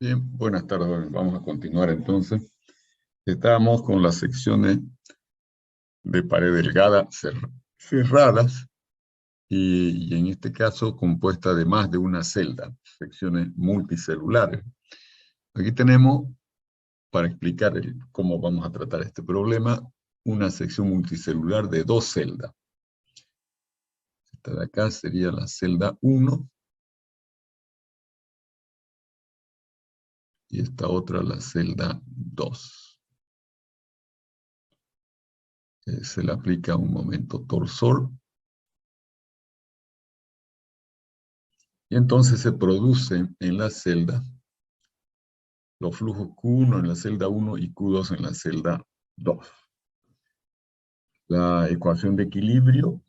Bien, buenas tardes. Vamos a continuar entonces. Estamos con las secciones de pared delgada cerradas y en este caso compuesta de más de una celda, secciones multicelulares. Aquí tenemos, para explicar cómo vamos a tratar este problema, una sección multicelular de dos celdas. Esta de acá sería la celda 1 y esta otra la celda 2. Se le aplica un momento torsor. Y entonces se producen en la celda los flujos Q1 en la celda 1 y Q2 en la celda 2. La ecuación de equilibrio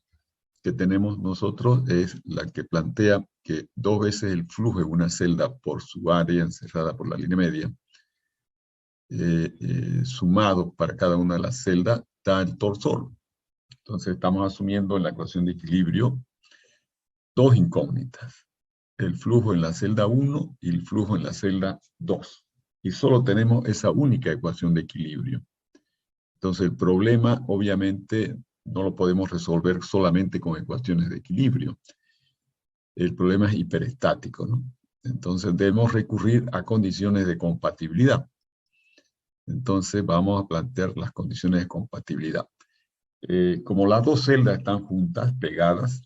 que tenemos nosotros es la que plantea que dos veces el flujo en una celda por su área encerrada por la línea media, sumado para cada una de las celdas, da el torsor. Entonces estamos asumiendo en la ecuación de equilibrio dos incógnitas: el flujo en la celda 1 y el flujo en la celda 2. Y solo tenemos esa única ecuación de equilibrio. Entonces el problema, obviamente, no lo podemos resolver solamente con ecuaciones de equilibrio. El problema es hiperestático, ¿no? Entonces debemos recurrir a condiciones de compatibilidad. Entonces vamos a plantear las condiciones de compatibilidad. Como las dos celdas están juntas, pegadas,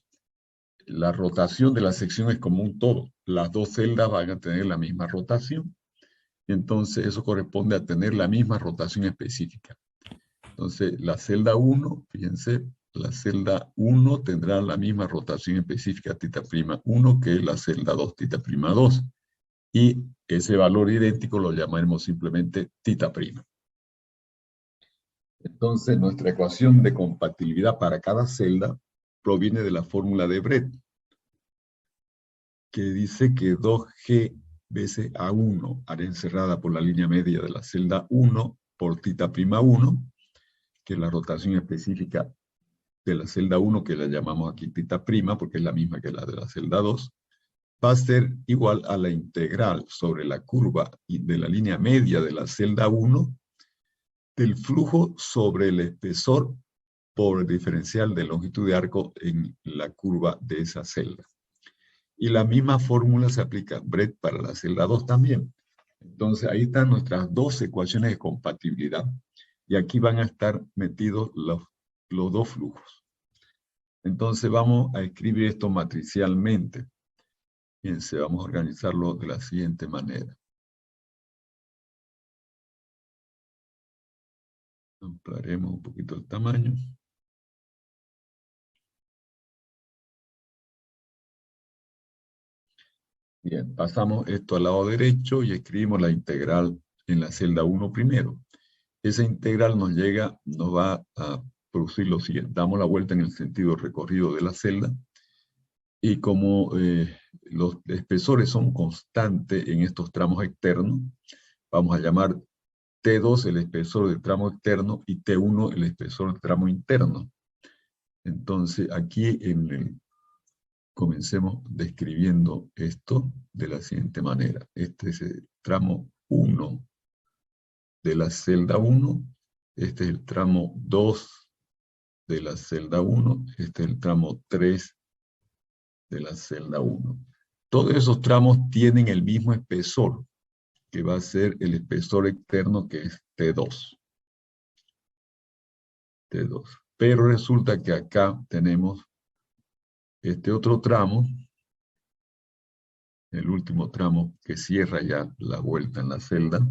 la rotación de la sección es como un todo. Las dos celdas van a tener la misma rotación. Y entonces eso corresponde a tener la misma rotación específica. Entonces, la celda 1, fíjense, la celda 1 tendrá la misma rotación específica θ'U que la celda 2, θ'U. Y ese valor idéntico lo llamaremos simplemente θ'U. Entonces, nuestra ecuación de compatibilidad para cada celda proviene de la fórmula de Brett, que dice que 2G veces A1, área encerrada por la línea media de la celda 1 por θ'U, que es la rotación específica de la celda 1, que la llamamos aquí θ'U, porque es la misma que la de la celda 2, va a ser igual a la integral sobre la curva de la línea media de la celda 1 del flujo sobre el espesor por el diferencial de longitud de arco en la curva de esa celda. Y la misma fórmula se aplica a Brett para la celda 2 también. Entonces ahí están nuestras dos ecuaciones de compatibilidad. Y aquí van a estar metidos los dos flujos. Entonces vamos a escribir esto matricialmente. Fíjense, vamos a organizarlo de la siguiente manera. Ampliaremos un poquito el tamaño. Bien, pasamos esto al lado derecho y escribimos la integral en la celda 1 primero. Esa integral nos va a producir lo siguiente. Damos la vuelta en el sentido recorrido de la celda. Y como los espesores son constantes en estos tramos externos, vamos a llamar T2 el espesor del tramo externo y T1 el espesor del tramo interno. Entonces aquí comencemos describiendo esto de la siguiente manera. Este es el tramo 1 de la celda 1, este es el tramo 2 de la celda 1, este es el tramo 3 de la celda 1. Todos esos tramos tienen el mismo espesor, que va a ser el espesor externo, que es T2. T2. Pero resulta que acá tenemos este otro tramo, el último tramo que cierra ya la vuelta en la celda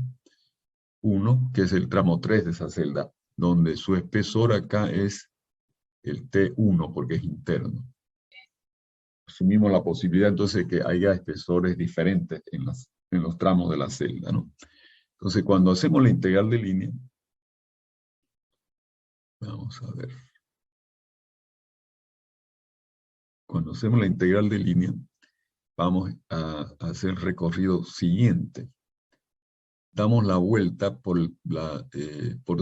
1, que es el tramo 3 de esa celda, donde su espesor acá es el T1, porque es interno. Asumimos la posibilidad entonces de que haya espesores diferentes en los tramos de la celda, ¿no? Entonces, cuando hacemos la integral de línea, vamos a ver. Cuando hacemos la integral de línea, vamos a hacer el recorrido siguiente. Damos la vuelta por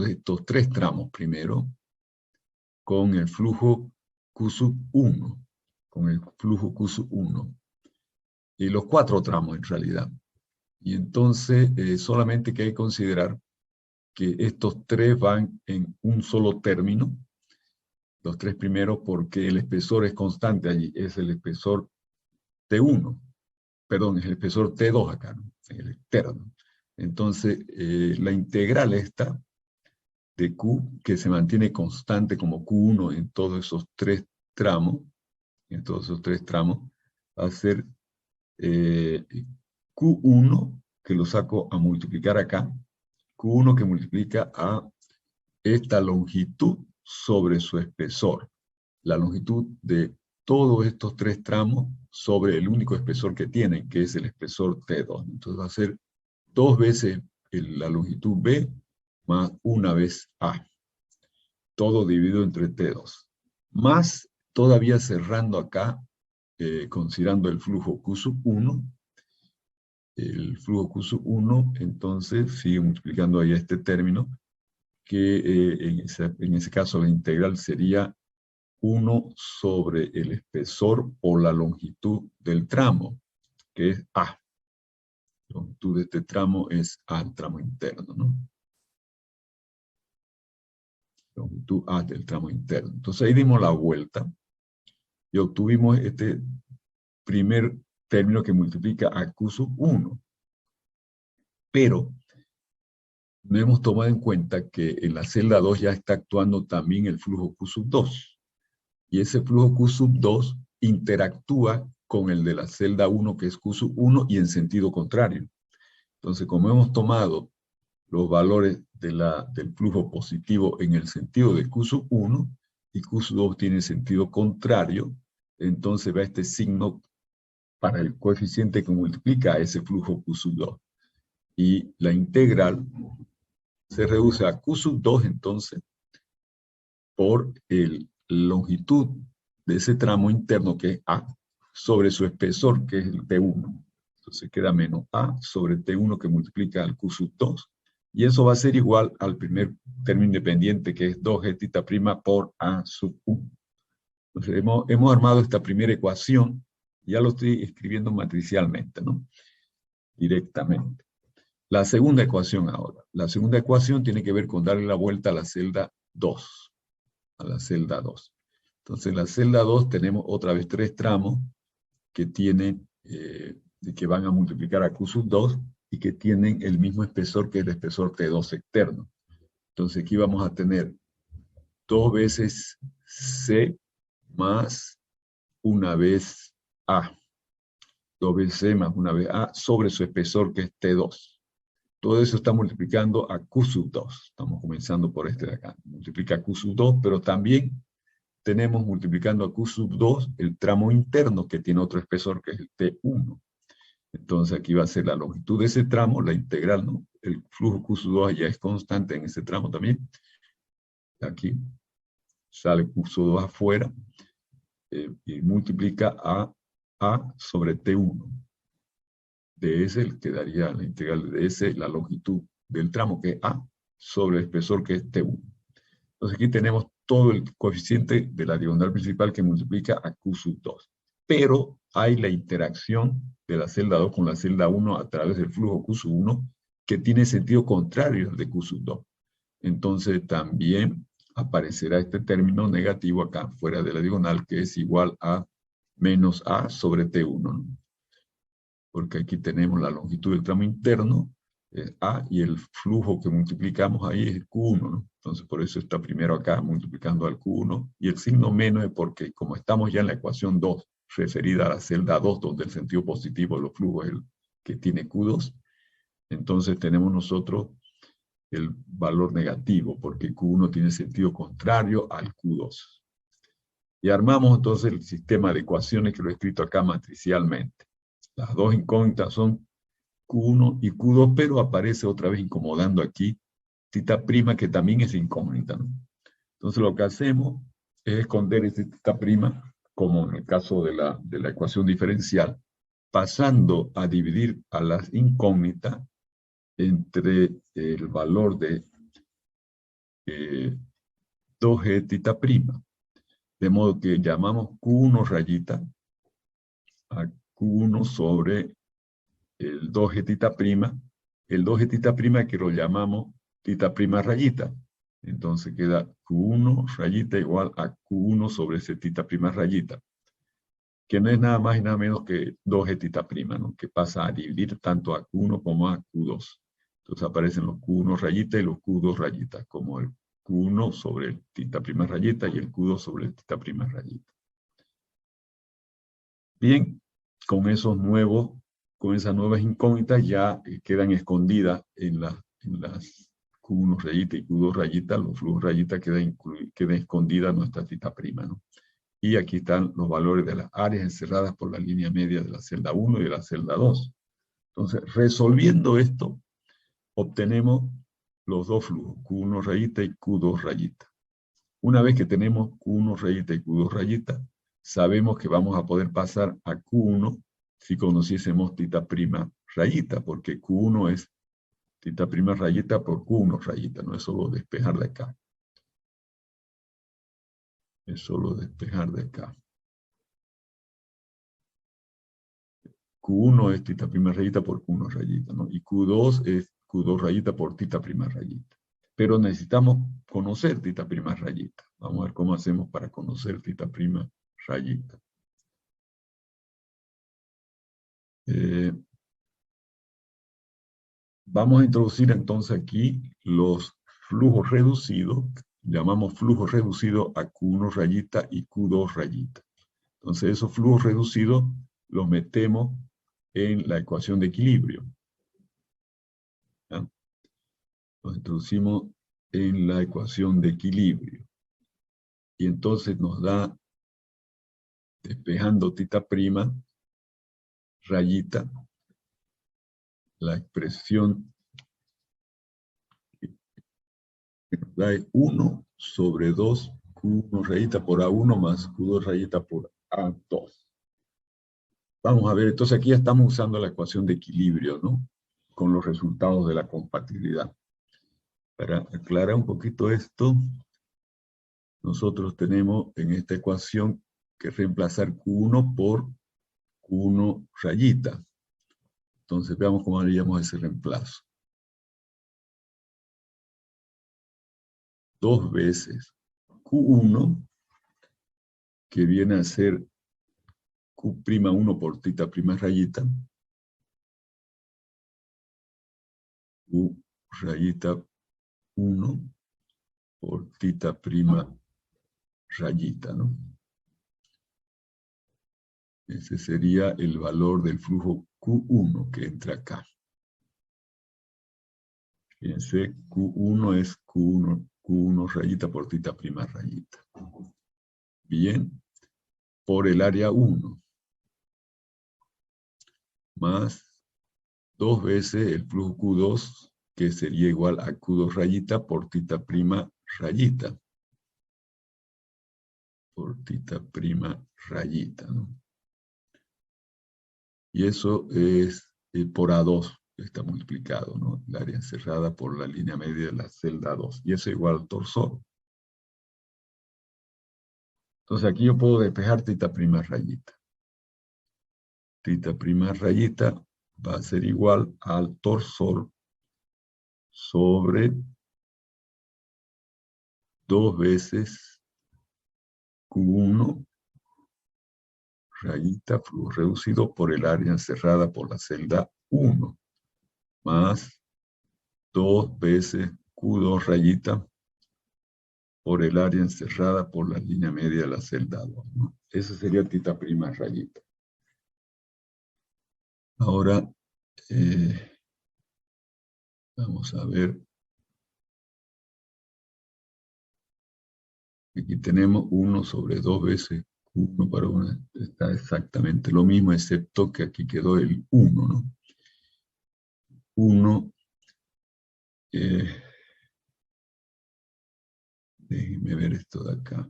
estos tres tramos primero, con el flujo Q sub 1, con el flujo Q sub 1, y los cuatro tramos en realidad. Y entonces solamente que hay que considerar que estos tres van en un solo término, los tres primeros, porque el espesor es constante allí, es el espesor T1, perdón, es el espesor T2 acá, ¿no? El externo. Entonces, la integral esta de Q, que se mantiene constante como Q1 en todos esos tres tramos, va a ser Q1, que lo saco a multiplicar acá, Q1 que multiplica a esta longitud sobre su espesor, la longitud de todos estos tres tramos sobre el único espesor que tienen, que es el espesor T2. Entonces va a ser 2 veces la longitud B más una vez A, todo dividido entre T2. Más todavía cerrando acá, considerando el flujo Q sub 1, el flujo Q sub 1, entonces sigue multiplicando ahí este término, que en ese caso la integral sería 1 sobre el espesor o la longitud del tramo, que es A. La longitud de este tramo es A, el tramo interno, ¿no? Longitud A del tramo interno. Entonces ahí dimos la vuelta y obtuvimos este primer término que multiplica a Q sub 1. Pero no hemos tomado en cuenta que en la celda 2 ya está actuando también el flujo Q sub 2. Y ese flujo Q sub 2 interactúa con el de la celda 1, que es Q sub 1, y en sentido contrario. Entonces, como hemos tomado los valores del flujo positivo en el sentido de Q sub 1, y Q sub 2 tiene sentido contrario, entonces va este signo para el coeficiente que multiplica a ese flujo Q sub 2. Y la integral se reduce a Q sub 2, entonces, por la longitud de ese tramo interno, que es A, sobre su espesor, que es el T1. Entonces queda menos A sobre T1, que multiplica al Q sub 2. Y eso va a ser igual al primer término independiente, que es 2G θ' por A sub 1. Entonces hemos armado esta primera ecuación, ya lo estoy escribiendo matricialmente, ¿no? Directamente. La segunda ecuación ahora. La segunda ecuación tiene que ver con darle la vuelta a la celda 2. A la celda 2. Entonces, en la celda 2 tenemos otra vez tres tramos que tienen, que van a multiplicar a Q sub 2 y que tienen el mismo espesor que el espesor T2 externo. Entonces, aquí vamos a tener 2 veces C más una vez A. 2 veces C más una vez A sobre su espesor, que es T2. Todo eso está multiplicando a Q sub 2. Estamos comenzando por este de acá. Multiplica Q sub 2, pero también tenemos multiplicando a Q sub 2 el tramo interno, que tiene otro espesor, que es el T1. Entonces aquí va a ser la longitud de ese tramo, la integral, ¿no? El flujo Q sub 2 ya es constante en ese tramo también. Aquí sale Q sub 2 afuera y multiplica a sobre T1. De ese quedaría la integral de ese, la longitud del tramo, que es A, sobre el espesor, que es T1. Entonces aquí tenemos todo el coeficiente de la diagonal principal que multiplica a Q sub 2. Pero hay la interacción de la celda 2 con la celda 1 a través del flujo Q sub 1, que tiene sentido contrario al de Q sub 2. Entonces también aparecerá este término negativo acá, fuera de la diagonal, que es igual a menos A sobre T1, ¿no? Porque aquí tenemos la longitud del tramo interno, es A, y el flujo que multiplicamos ahí es el Q1, ¿no? Entonces por eso está primero acá multiplicando al Q1, y el signo menos es porque como estamos ya en la ecuación 2, referida a la celda 2, donde el sentido positivo de los flujos es el que tiene Q2, entonces tenemos nosotros el valor negativo, porque Q1 tiene sentido contrario al Q2. Y armamos entonces el sistema de ecuaciones que lo he escrito acá matricialmente. Las dos incógnitas son Q1 y Q2, pero aparece otra vez incomodando aquí θ', que también es incógnita, ¿no? Entonces lo que hacemos es esconder este θ', como en el caso de la ecuación diferencial, pasando a dividir a las incógnitas entre el valor de 2G θ'. De modo que llamamos Q1 rayita a Q1 sobre el 2G tita prima, el 2G tita prima que lo llamamos tita prima rayita. Entonces queda Q1 rayita igual a Q1 sobre ese tita prima rayita, que no es nada más y nada menos que 2G tita prima, ¿no? Que pasa a dividir tanto a Q1 como a Q2. Entonces aparecen los Q1 rayita y los Q2 rayitas, como el Q1 sobre el tita prima rayita y el Q2 sobre el tita prima rayita. Bien, con esas nuevas incógnitas ya quedan escondidas en las Q1 rayita y Q2 rayita, los flujos rayita queda escondida nuestra tita prima, ¿no? Y aquí están los valores de las áreas encerradas por la línea media de la celda 1 y de la celda 2. Entonces, resolviendo esto, obtenemos los dos flujos, Q1 rayita y Q2 rayita. Una vez que tenemos Q1 rayita y Q2 rayita, sabemos que vamos a poder pasar a Q1 si conociésemos tita prima rayita, porque Q1 es tita prima rayita por Q1 rayita, no es solo despejar de acá. Es solo despejar de acá. Q1 es tita prima rayita por Q1 rayita, ¿no? Y Q2 es Q2 rayita por tita prima rayita. Pero necesitamos conocer tita prima rayita. Vamos a ver cómo hacemos para conocer tita prima rayita. Vamos a introducir entonces aquí los flujos reducidos. Llamamos flujo reducido a Q1 rayita y Q2 rayita. Entonces esos flujos reducidos los metemos en la ecuación de equilibrio. ¿Ya? Los introducimos en la ecuación de equilibrio. Y entonces nos da, despejando tita prima, rayita, la expresión que nos da es 1 sobre 2 Q1 rayita por A1 más Q2 rayita por A2. Vamos a ver, entonces aquí ya estamos usando la ecuación de equilibrio, ¿no? Con los resultados de la compatibilidad. Para aclarar un poquito esto, nosotros tenemos en esta ecuación que reemplazar Q1 por Q1 rayita. Entonces veamos cómo haríamos ese reemplazo. 2 veces Q1, que viene a ser Q'1 por tita prima rayita, Q rayita 1 por tita prima rayita, ¿no? Ese sería el valor del flujo Q1 que entra acá. Fíjense, Q1 es Q1 rayita por tita prima rayita. Bien, por el área 1. Más 2 veces el flujo Q2, que sería igual a Q2 rayita por tita prima rayita. Por tita prima rayita, ¿no? Y eso es por A2, está multiplicado, ¿no? El área encerrada por la línea media de la celda 2. Y eso es igual al torsor. Entonces aquí yo puedo despejar tita prima rayita. Tita prima rayita va a ser igual al torsor sobre 2 veces Q1 rayita flujo reducido por el área encerrada por la celda 1, más 2 veces Q2 rayita por el área encerrada por la línea media de la celda 2, ¿no? Esa sería tita prima rayita. Ahora, vamos a ver. Aquí tenemos 1 sobre 2 veces 1 para 1. Está exactamente lo mismo, excepto que aquí quedó el 1, ¿no? 1, déjenme ver esto de acá.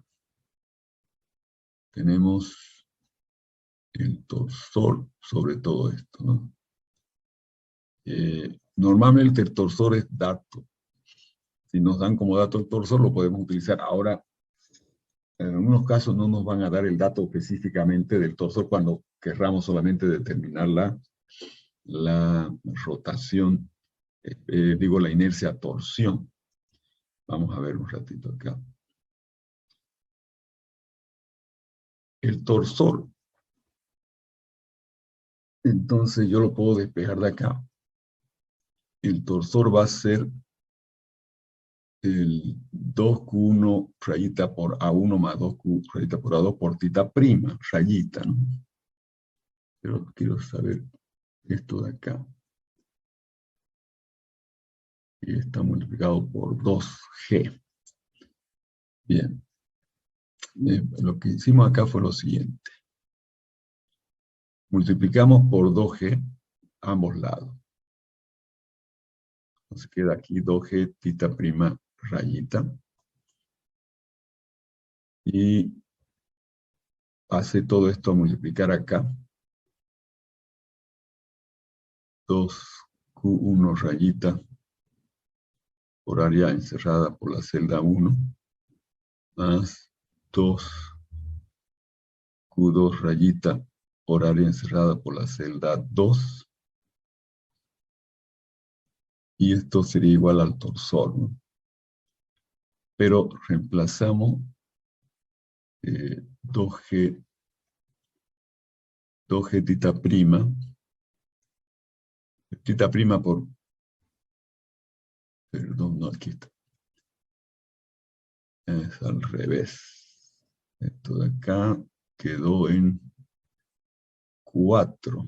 Tenemos el torsor sobre todo esto, ¿no? Normalmente el torsor es dato. Si nos dan como dato el torsor, lo podemos utilizar. Ahora, en algunos casos no nos van a dar el dato específicamente del torsor cuando querramos solamente determinar la rotación, la inercia torsión. Vamos a ver un ratito acá. El torsor, entonces yo lo puedo despejar de acá. El torsor va a ser el 2Q1 rayita por A1 más 2Q rayita por A2 por tita prima, rayita, ¿no? Pero quiero saber esto de acá. Y está multiplicado por 2G. Bien. Lo que hicimos acá fue lo siguiente. Multiplicamos por 2G ambos lados. Entonces queda aquí 2G tita prima rayita. Y hace todo esto a multiplicar acá. 2Q1 rayita por área encerrada por la celda 1, más 2Q2 rayita por área encerrada por la celda 2. Y esto sería igual al torsor, ¿no? Pero reemplazamos 2G tita prima por, perdón, no, aquí está. Es al revés. Esto de acá quedó en 4.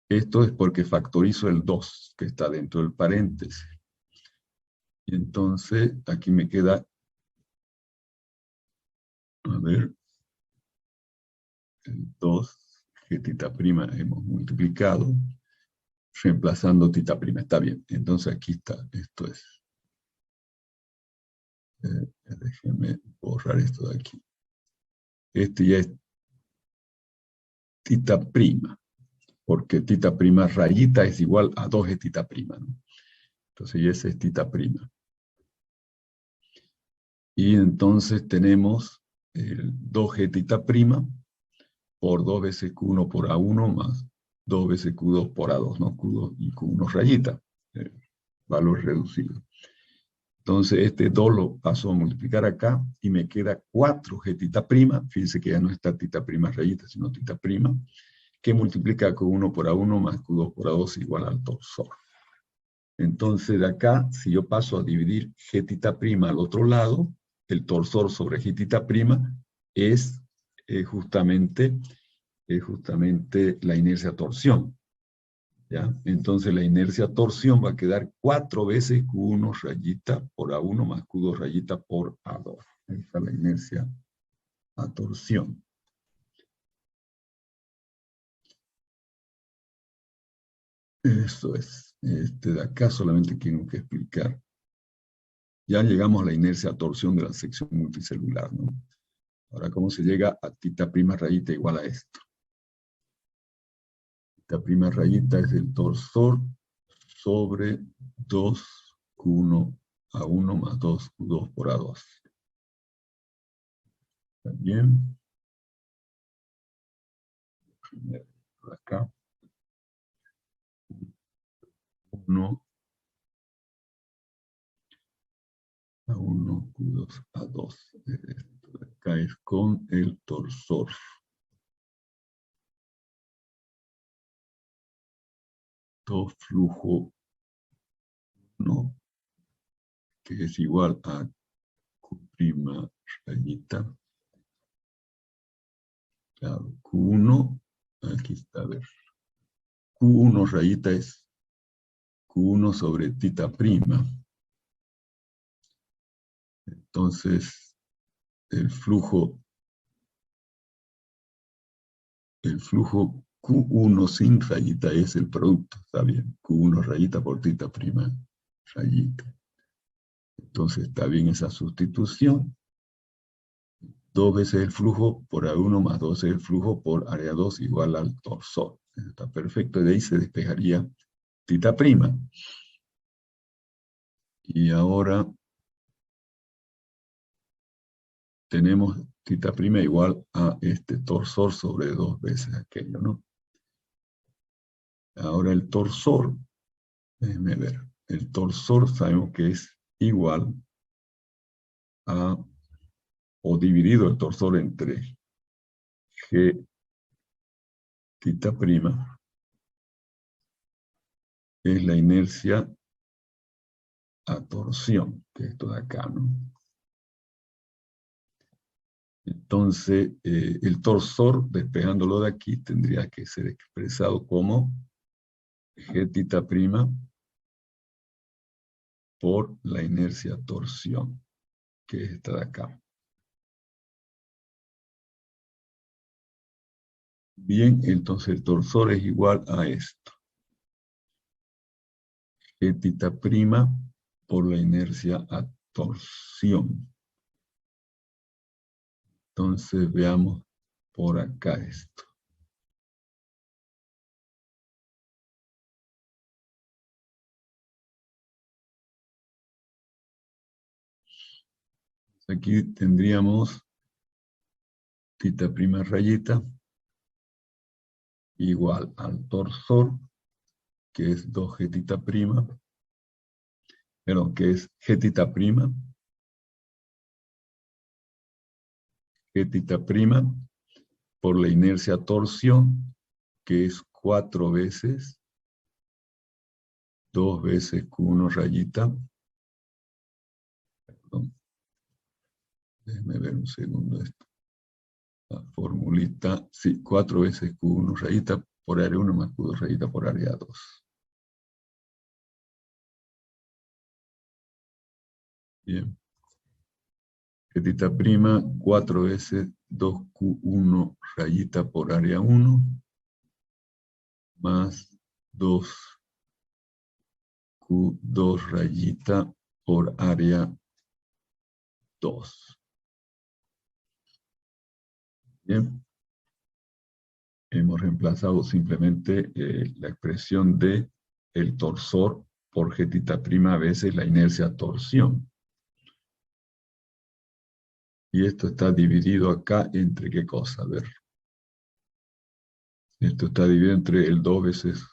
Esto es porque factorizo el 2 que está dentro del paréntesis. Y entonces aquí me queda, a ver, el 2 que tita prima hemos multiplicado, reemplazando tita prima. Está bien. Entonces aquí está, esto es. Déjenme borrar esto de aquí. Este ya es tita prima, porque tita prima rayita es igual a 2 tita prima, ¿no? Entonces ya ese es tita prima. Y entonces tenemos el 2G tita prima por 2 veces Q1 por A1 más 2 veces Q2 por A2, ¿no? Q2 y Q1 rayita, valor reducido. Entonces este 2 lo paso a multiplicar acá y me queda 4G tita prima, fíjense que ya no está tita prima rayita, sino tita prima, que multiplica Q1 por A1 más Q2 por A2 igual al torsor. Entonces de acá, si yo paso a dividir G tita prima al otro lado, el torsor sobre G tita prima es justamente la inercia torsión. ¿Ya? Entonces la inercia torsión va a quedar 4 veces Q1 rayita por A1 más Q2 rayita por A2. Esa es la inercia a torsión. Eso es. De acá solamente tengo que explicar. Ya llegamos a la inercia a torsión de la sección multicelular, ¿no? Ahora, ¿cómo se llega a tita prima rayita igual a esto? Tita prima rayita es el torsor sobre 2Q1 A1 más 2Q2 por A2. ¿Está bien? Por acá. 1 A1, Q2 A2. Esto de acá es con el torsor. Todo flujo 1, que es igual a Q' rayita. Claro, Q1, aquí está, a ver. Q1 rayita es Q1 sobre tita prima. Entonces, el flujo Q1 sin rayita es el producto, ¿está bien? Q1 rayita por tita prima rayita. Entonces está bien esa sustitución. 2 veces el flujo por A1 más 2 veces el flujo por área 2 igual al torsor. Está perfecto, de ahí se despejaría tita prima. Y ahora tenemos tita prima igual a este torsor sobre 2 veces aquello, ¿no? Ahora el torsor, déjenme ver, el torsor sabemos que es igual a, o dividido el torsor entre G θ prima, es la inercia a torsión, que es esto de acá, ¿no? Entonces, el torsor, despejándolo de aquí, tendría que ser expresado como G θ prima por la inercia a torsión, que es esta de acá. Bien, entonces el torsor es igual a esto. G θ prima por la inercia a torsión. Entonces veamos por acá esto. Aquí tendríamos θ prima rayita igual al torsor, que es 2G θ prima, perdón, que es G θ prima, G θ prima por la inercia a torsión, que es 4 veces, 2 veces Q1 rayita, perdón, déjenme ver un segundo esto. La formulita, sí, 4 veces Q1 rayita por área 1 más Q2 rayita por área 2. Bien. G θ prima, 4 veces 2Q1 rayita por área 1 más 2Q2 rayita por área 2. Bien. Hemos reemplazado simplemente la expresión de el torsor por G θ prima veces la inercia a torsión. Y esto está dividido acá entre qué cosa, a ver. Esto está dividido entre el 2 veces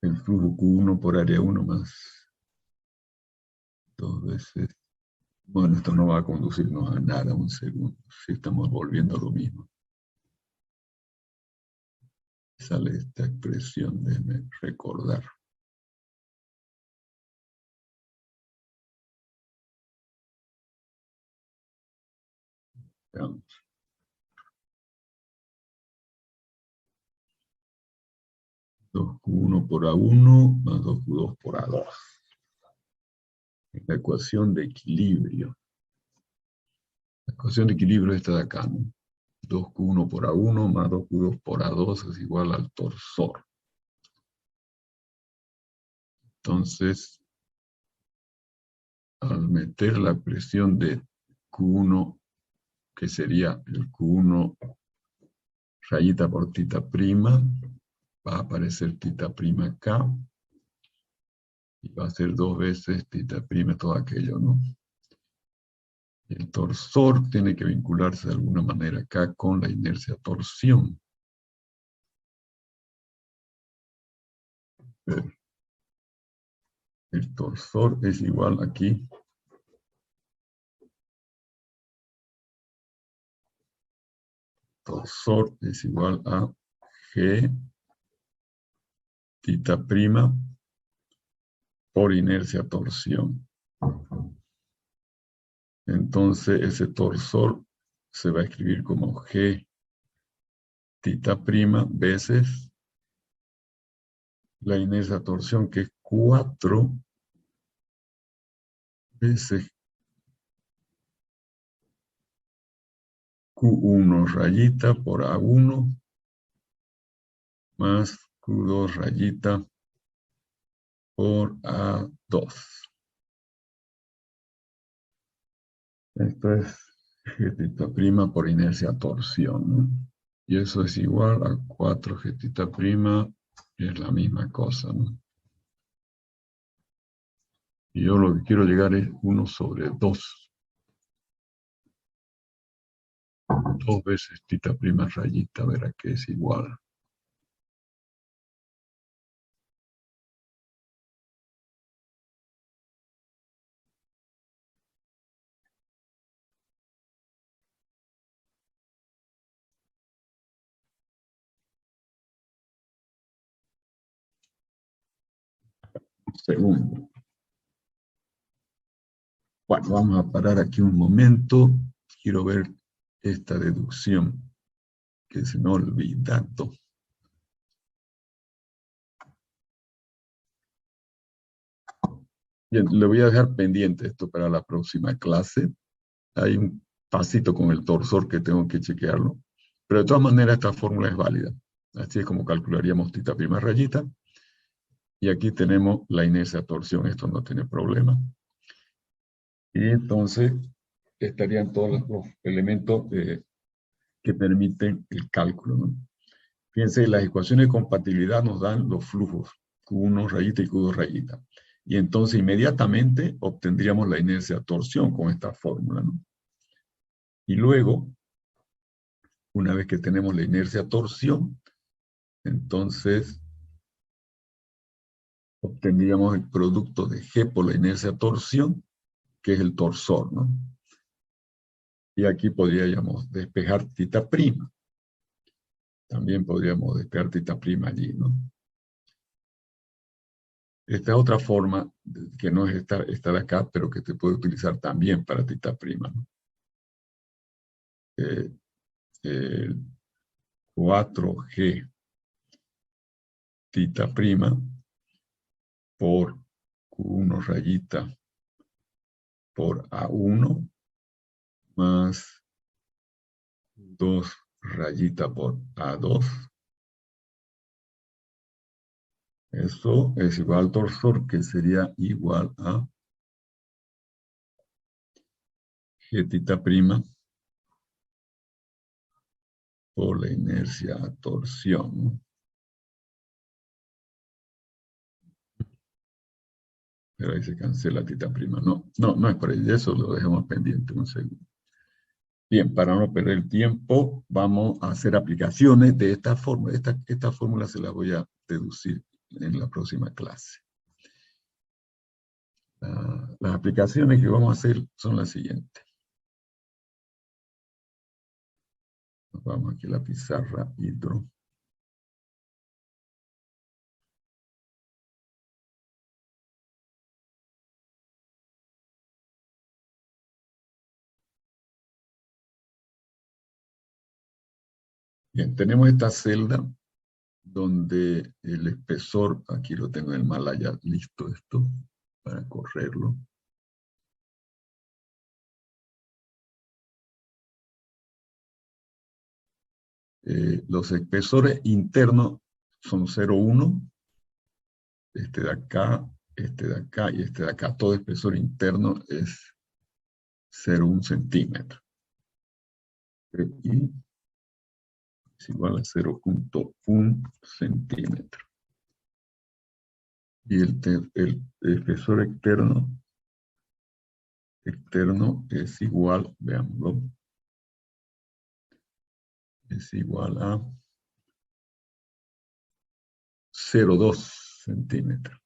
el flujo Q1 por área 1 más 2 veces. Bueno, esto no va a conducirnos a nada, un segundo. Si estamos volviendo a lo mismo. Sale esta expresión, déjenme recordar. Veamos. 2Q1 por A1 más 2Q2 por A2. La ecuación de equilibrio. La ecuación de equilibrio está de acá, ¿no? 2Q1 por A1 más 2Q2 por A2 es igual al torsor. Entonces, al meter la presión de Q1, que sería el Q1 rayita por θ prima, va a aparecer θ prima acá, y va a ser 2 veces θ prima todo aquello, ¿no? El torsor tiene que vincularse de alguna manera acá con la inercia torsión. El torsor es igual aquí. Torsor es igual a G θ prima por inercia torsión. Entonces ese torsor se va a escribir como G θ prima veces la inercia torsión, que es 4 veces Q1 rayita por A1 más Q2 rayita por A2. Esto es G θ prima por inercia torsión, ¿no? Y eso es igual a 4 G θ prima, es la misma cosa, ¿no? Y yo lo que quiero llegar es 1 sobre 2. 2 veces θ prima rayita, verá que es igual. segundo. Bueno, vamos a parar aquí un momento. Quiero ver esta deducción que se me ha olvidado. Bien, le voy a dejar pendiente esto para la próxima clase. Hay un pasito con el torsor que tengo que chequearlo. Pero de todas maneras esta fórmula es válida. Así es como calcularíamos θ' rayita. Y aquí tenemos la inercia torsión. Esto no tiene problema. Y entonces estarían todos los elementos que permiten el cálculo, ¿no? Fíjense, las ecuaciones de compatibilidad nos dan los flujos, Q1 rayita y Q2 rayita. Y entonces inmediatamente obtendríamos la inercia torsión con esta fórmula, ¿no? Y luego, una vez que tenemos la inercia torsión, entonces obtendríamos el producto de G por la inercia torsión, que es el torsor, ¿no? Y aquí podríamos despejar θ'P'. También podríamos despejar θ' allí, ¿no? Esta es otra forma que no es esta de acá, pero que se puede utilizar también para θ', ¿no? 4G θ' por Q1 rayita por A1 más 2 rayita por A2. Eso es igual al torsor, que sería igual a G' por la inercia a torsión, ¿no? Pero ahí se cancela θ'. No es por ahí. Eso lo dejamos pendiente un segundo. Bien, para no perder el tiempo, vamos a hacer aplicaciones de esta fórmula. Esta fórmula se la voy a deducir en la próxima clase. Las aplicaciones que vamos a hacer son las siguientes. Nos vamos aquí a la pizarra hidro. Bien, tenemos esta celda donde el espesor, aquí lo tengo en el Malaya, listo esto, para correrlo. Los espesores internos son 0,1, este de acá, este de acá y este de acá. Todo espesor interno es 0,1 centímetro. Y es igual a 0,1 centímetro. Y el espesor externo es igual, veámoslo, es igual a 0,2 centímetros.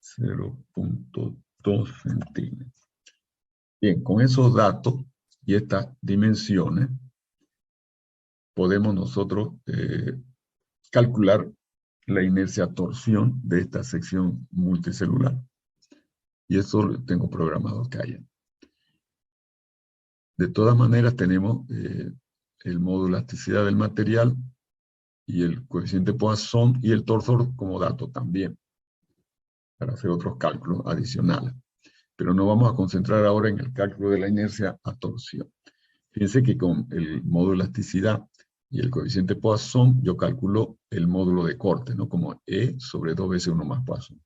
0,2 centímetros. Bien, con esos datos y estas dimensiones, podemos nosotros calcular la inercia torsión de esta sección multicelular. Y eso lo tengo programado acá ya. De todas maneras, tenemos el módulo de elasticidad del material y el coeficiente Poisson y el torsor como dato también, para hacer otros cálculos adicionales. Pero nos vamos a concentrar ahora en el cálculo de la inercia a torsión. Fíjense que con el módulo de elasticidad y el coeficiente Poisson, yo calculo el módulo de corte, ¿no? Como E sobre 2 veces 1 más Poisson.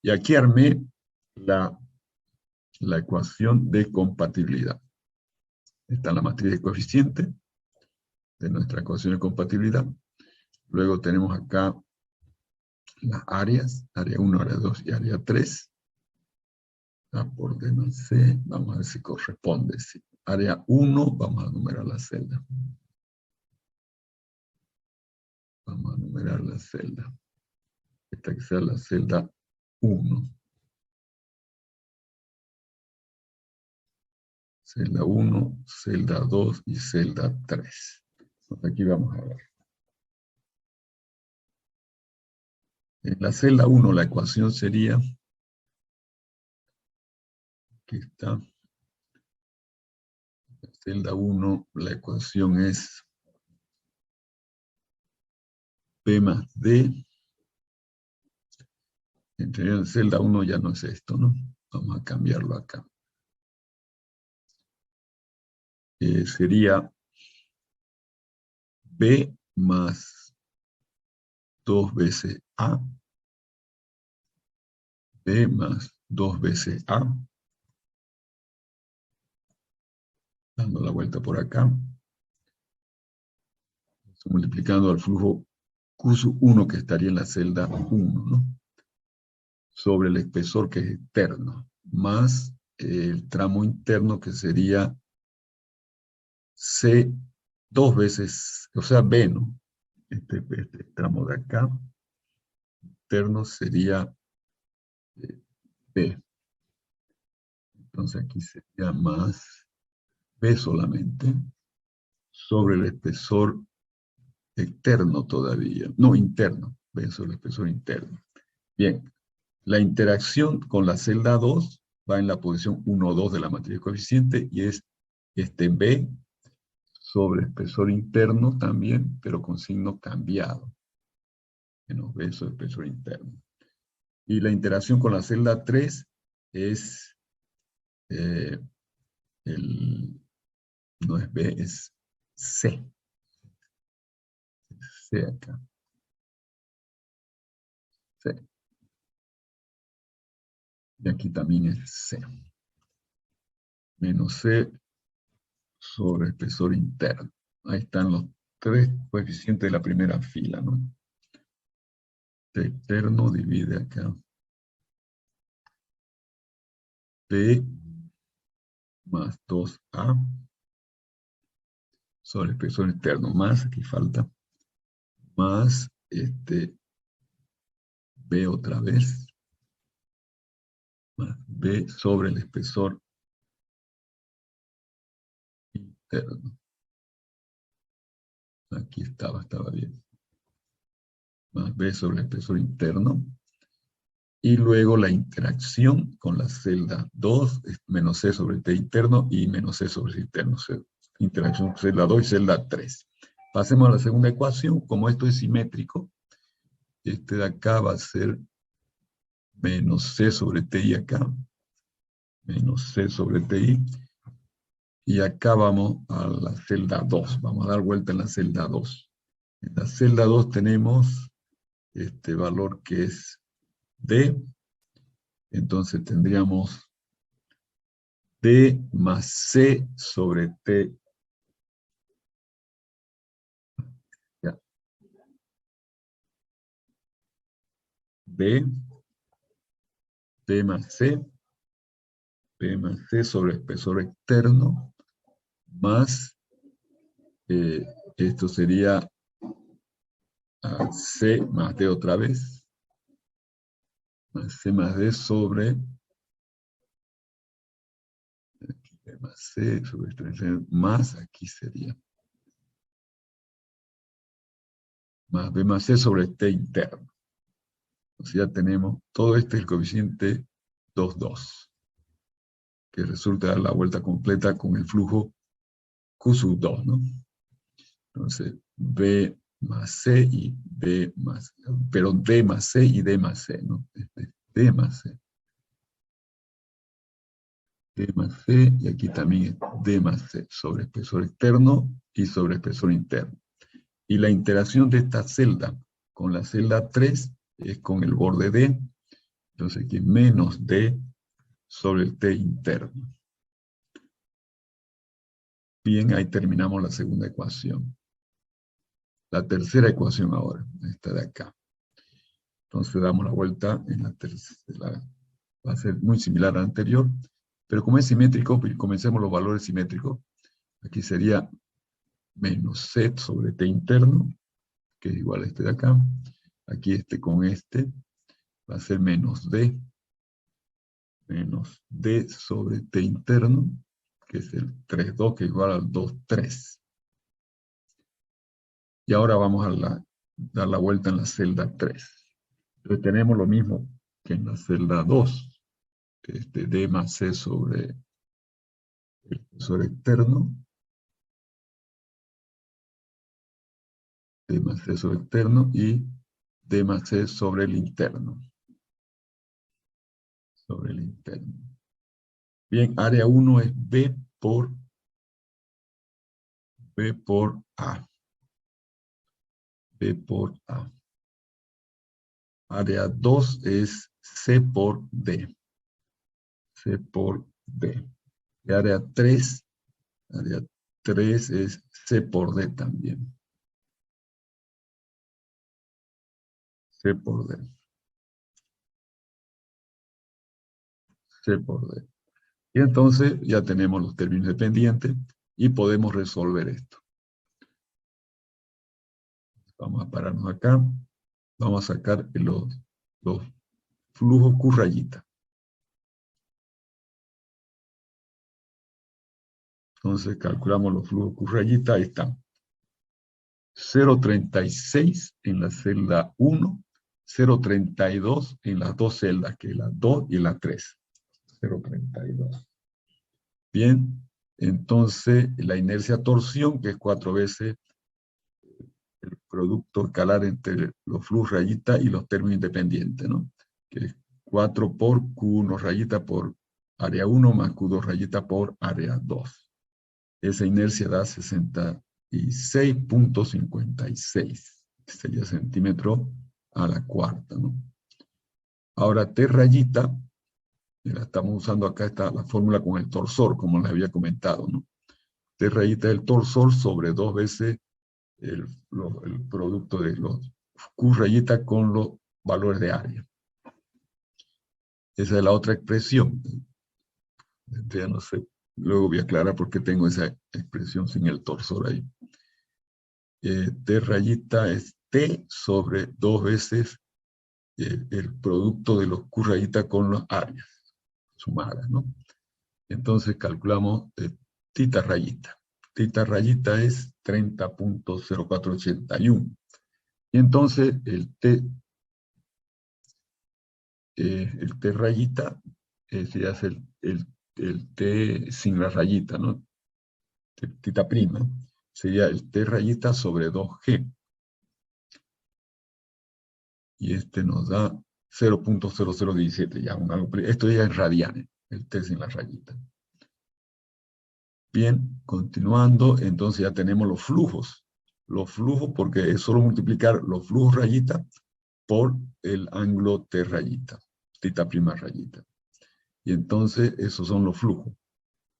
Y aquí armé la ecuación de compatibilidad. Está la matriz de coeficiente de nuestra ecuación de compatibilidad. Luego tenemos acá las áreas, área 1, área 2 y área 3. A por D más C, vamos a ver si corresponde. Sí. Área 1, vamos a numerar la celda. Vamos a numerar la celda. Esta que sea la celda 1. Celda 1, celda 2 y celda 3. Aquí vamos a ver. En la celda 1 la ecuación sería, aquí está, en la celda 1 la ecuación es P más D. En celda 1 ya no es esto, ¿no? Vamos a cambiarlo acá. Sería B más 2 veces A, B más 2 veces A, dando la vuelta por acá, multiplicando al flujo Q1 que estaría en la celda 1, ¿no? Sobre el espesor que es externo, más el tramo interno que sería C 2 veces, o sea, B, ¿no? Este tramo de acá, interno sería B. Entonces aquí sería más B solamente, sobre el espesor externo todavía, no interno, B sobre el espesor interno. Bien, la interacción con la celda 2 va en la posición 1, 2 de la matriz coeficiente y es este B sobre espesor interno también, pero con signo cambiado. Menos B sobre espesor interno. Y la interacción con la celda 3 es no es B, es C. C acá. C. Y aquí también es C. Menos C sobre espesor interno. Ahí están los tres coeficientes de la primera fila, ¿no? C externo divide acá. P más 2A sobre espesor interno, más, aquí falta, más B otra vez, más B sobre el espesor interno. Aquí estaba bien. Más B sobre el espesor interno. Y luego la interacción con la celda 2 es menos C sobre T interno y menos C sobre C interno. Interacción con celda 2 y celda 3. Pasemos a la segunda ecuación. Como esto es simétrico, este de acá va a ser menos C sobre TI acá, menos C sobre TI. Y acá vamos a la celda 2. Vamos a dar vuelta en la celda 2. En la celda 2 tenemos este valor que es D. Entonces tendríamos D más C sobre T. Ya. D más C, P más C sobre espesor externo, más, esto sería C más D otra vez, más C más D sobre, D más C sobre espesor, más, aquí sería, más B más C sobre T interno. O sea, ya tenemos, todo este es el coeficiente 2, 2, que resulta dar la vuelta completa con el flujo Q sub 2, ¿no? Entonces, B más C y D más, pero D más C y D más C, ¿no? D más C. D más C, y aquí también es D más C, sobre espesor externo y sobre espesor interno. Y la interacción de esta celda con la celda 3 es con el borde D, entonces aquí menos D sobre el T interno. Bien, ahí terminamos la segunda ecuación. La tercera ecuación ahora, esta de acá. Entonces damos la vuelta en la tercera. Va a ser muy similar a la anterior, pero como es simétrico, pues comencemos los valores simétricos. Aquí sería menos C sobre T interno, que es igual a este de acá. Aquí este con este va a ser menos D sobre T interno, que es el 3, 2, que es igual al 2, 3. Y ahora vamos a dar la vuelta en la celda 3. Entonces tenemos lo mismo que en la celda 2, D más C sobre el espesor externo, D más C sobre externo y D más C sobre el interno. Sobre el interno. Bien, área 1 es B por A. B por A. Área 2 es C por D. C por D. Y área 3 es C por D también. C por D. C por D. Y entonces ya tenemos los términos dependientes y podemos resolver esto. Vamos a pararnos acá. Vamos a sacar los flujos Q rayita. Entonces calculamos los flujos Q rayita. Ahí están. 0,36 en la celda 1, 0,32 en las dos celdas, que es la 2 y la 3. 0,32. Bien, entonces la inercia torsión, que es 4 veces el producto escalar entre los flujos rayita y los términos independientes, ¿no? Que es 4 por Q1 rayita por área 1 más Q2 rayita por área 2. Esa inercia da 66.56, sería centímetro a la cuarta, ¿no? Ahora T rayita, la estamos usando acá, está la fórmula con el torsor, como les había comentado, ¿no? T rayita es el torsor sobre 2 veces el producto de los Q rayita con los valores de área. Esa es la otra expresión. Ya no sé, luego voy a aclarar por qué tengo esa expresión sin el torsor ahí. T rayita es T sobre 2 veces el producto de los Q rayita con las áreas sumadas, ¿no? Entonces calculamos tita rayita. Tita rayita es 30.0481. Y entonces el T rayita se hace el T sin la rayita, ¿no? Tita prima. Sería el T rayita sobre 2G. Y este nos da 0.0017, ya esto ya es radianes, el T sin la rayita. Bien, continuando, entonces ya tenemos los flujos. Los flujos, porque es solo multiplicar los flujos rayita por el ángulo T rayita, tita prima rayita. Y entonces esos son los flujos.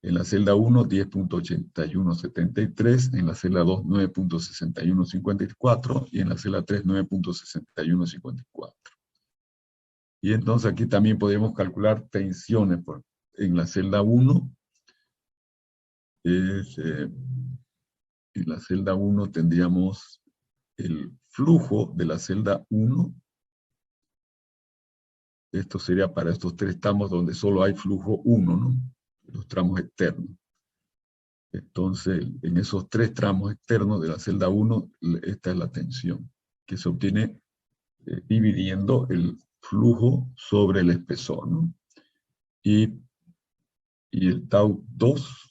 En la celda 1, 10.8173, en la celda 2, 9.6154, y en la celda 3, 9.6154. Y entonces aquí también podemos calcular tensiones. En la celda 1, en la celda 1 tendríamos el flujo de la celda 1. Esto sería para estos tres tramos donde solo hay flujo 1, ¿no? Los tramos externos. Entonces, en esos tres tramos externos de la celda 1, esta es la tensión, que se obtiene dividiendo el flujo sobre el espesor, ¿no? Y el tau 2